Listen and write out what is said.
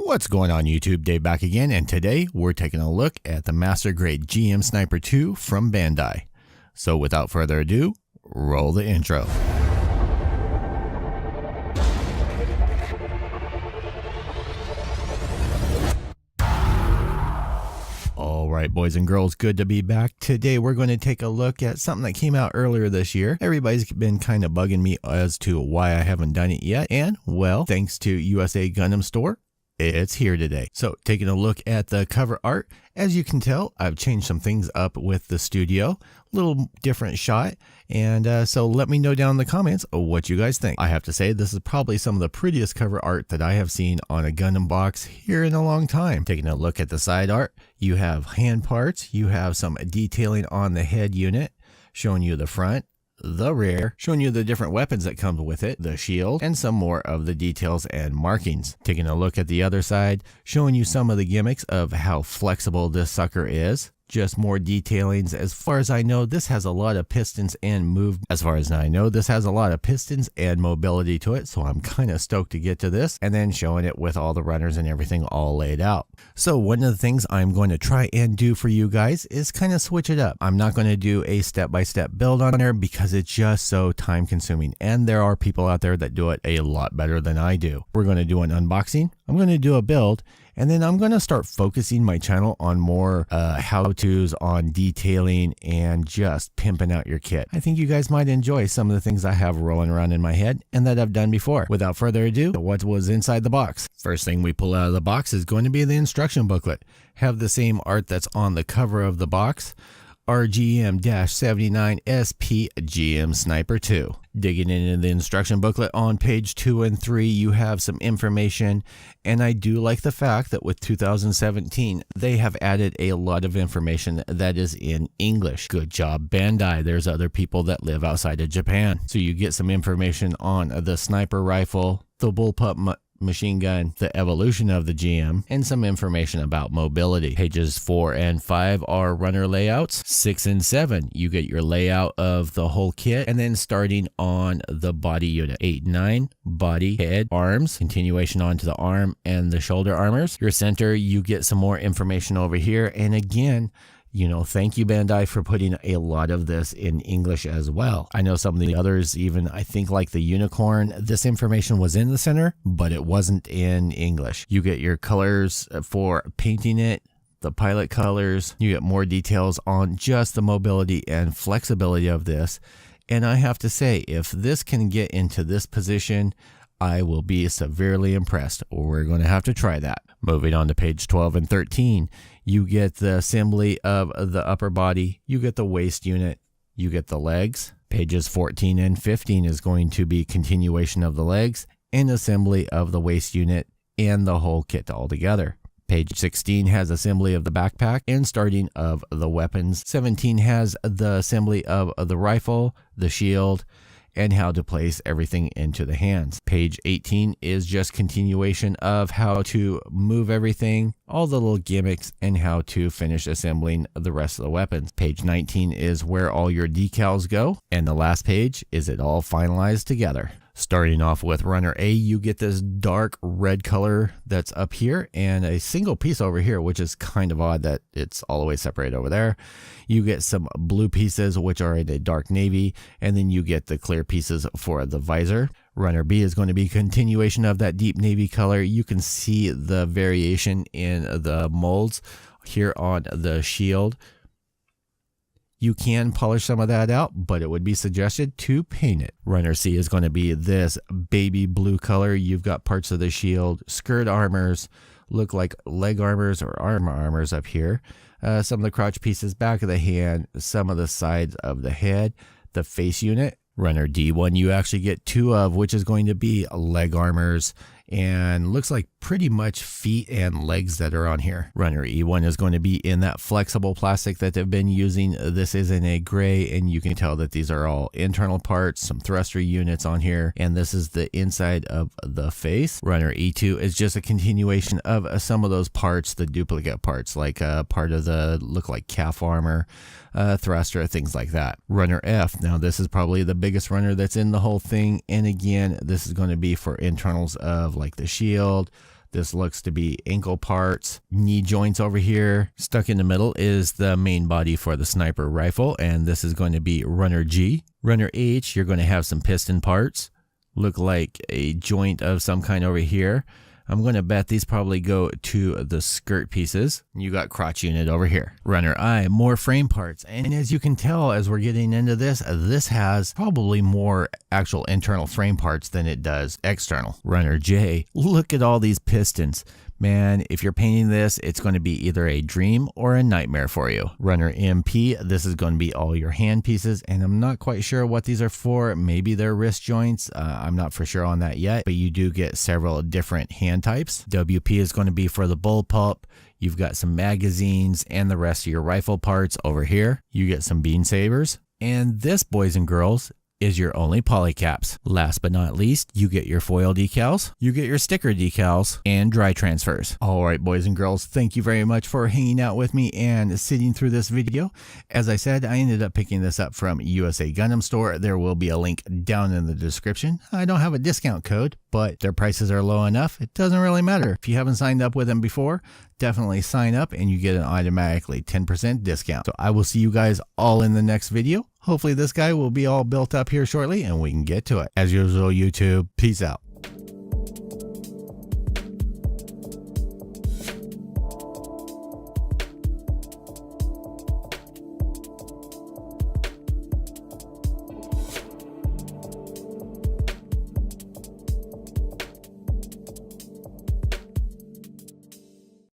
What's going on YouTube? Dave back again, and today we're taking a look at the Master Grade GM Sniper 2 from Bandai. So without further ado, roll the intro. Alright boys and girls, good to be back. Today we're going to take a look at something that came out earlier this year. Everybody's been kind of bugging me as to why I haven't done it yet, and well, thanks to USA Gundam Store, it's here today. So taking a look at the cover art, as you can tell, I've changed some things up with the studio, a little different shot, and so let me know down in the comments what you guys think. I have to say this is probably some of the prettiest cover art that I have seen on a Gundam box here in a long time. Taking a look at the side art, you have hand parts, you have some detailing on the head unit, showing you the front, the rear, showing you the different weapons that come with it, the shield, and some more of the details and markings. Taking a look at the other side, showing you some of the gimmicks of how flexible this sucker is. Just more detailings. As far as I know, this has a lot of pistons and mobility to it, so I'm kind of stoked to get to this, and then showing it with all the runners and everything all laid out. So one of the things I'm going to try and do for you guys is kind of switch it up. I'm not going to do a step-by-step build on there because it's just so time consuming, and there are people out there that do it a lot better than I do. We're going to do an unboxing, I'm going to do a build, and then I'm going to start focusing my channel on more how-tos on detailing and just pimping out your kit. I think you guys might enjoy some of the things I have rolling around in my head and that I've done before. Without further ado, what was inside the box? First thing we pull out of the box is going to be the instruction booklet. Have the same art that's on the cover of the box. RGM-79 SP GM Sniper 2. Digging into the instruction booklet on page 2 and 3, you have some information, and I do like the fact that with 2017 they have added a lot of information that is in English. Good job Bandai. There's other people that live outside of Japan, so you get some information on the sniper rifle, the bullpup machine gun, the evolution of the GM, and some information about mobility. Pages 4 and 5 are runner layouts. 6 and 7 you get your layout of the whole kit, and then starting on the body unit. 8 and 9 body, head, arms, continuation onto the arm and the shoulder armors. Your center, you get some more information over here, and again, you know, thank you Bandai for putting a lot of this in English as well. I know some of the others, even I think like the unicorn, this information was in the center, but it wasn't in English. You get your colors for painting it, the pilot colors, you get more details on just the mobility and flexibility of this. And I have to say, if this can get into this position, I will be severely impressed. We're going to have to try that. Moving on to page 12 and 13, you get the assembly of the upper body, you get the waist unit, you get the legs. Pages 14 and 15 is going to be continuation of the legs and assembly of the waist unit and the whole kit all together. Page 16 has assembly of the backpack and starting of the weapons. 17 has the assembly of the rifle, the shield, and how to place everything into the hands. Page 18 is just continuation of how to move everything, all the little gimmicks, and how to finish assembling the rest of the weapons. Page 19 is where all your decals go, and the last page is it all finalized together. Starting off with runner A, you get this dark red color that's up here and a single piece over here, which is kind of odd that it's all the way separated over there. You get some blue pieces, which are in a dark navy, and then you get the clear pieces for the visor. Runner B is going to be a continuation of that deep navy color. You can see the variation in the molds here on the shield. You can polish some of that out, but it would be suggested to paint it. Runner C is going to be this baby blue color. You've got parts of the shield, skirt armors, look like leg armors or arm armors up here. Some of the crotch pieces, back of the hand, some of the sides of the head, the face unit. Runner D1 you actually get 2 of, which is going to be leg armors and looks like pretty much feet and legs that are on here. Runner E1 is going to be in that flexible plastic that they've been using. This is in a gray, and you can tell that these are all internal parts, some thruster units on here, and this is the inside of the face. Runner E2 is just a continuation of some of those parts, the duplicate parts, like part of the look like calf armor, thruster, things like that. Runner F, now this is probably the biggest runner that's in the whole thing, and again, this is going to be for internals of like the shield, This looks to be ankle parts, knee joints over here. Stuck in the middle is the main body for the sniper rifle, and this is going to be runner G. Runner H, you're going to have some piston parts. Look like a joint of some kind over here. I'm going to bet these probably go to the skirt pieces. You got crotch unit over here. Runner I, more frame parts. And as you can tell, as we're getting into this, this has probably more actual internal frame parts than it does external. Runner J, look at all these pistons. Man, if you're painting this, it's going to be either a dream or a nightmare for you. Runner MP, this is going to be all your hand pieces, and I'm not quite sure what these are for. Maybe they're wrist joints. I'm not for sure on that yet, but you do get several different hand types. WP is going to be for the bullpup. You've got some magazines and the rest of your rifle parts over here. You get some bean sabers. And this, boys and girls, is your only polycaps. Last but not least, you get your foil decals, you get your sticker decals, and dry transfers. Alright, boys and girls, thank you very much for hanging out with me and sitting through this video. As I said, I ended up picking this up from USA Gundam Store. There will be a link down in the description. I don't have a discount code, but their prices are low enough. It doesn't really matter. If you haven't signed up with them before, definitely sign up and you get an automatically 10% discount. So I will see you guys all in the next video. Hopefully this guy will be all built up here shortly and we can get to it. As usual, YouTube, peace out.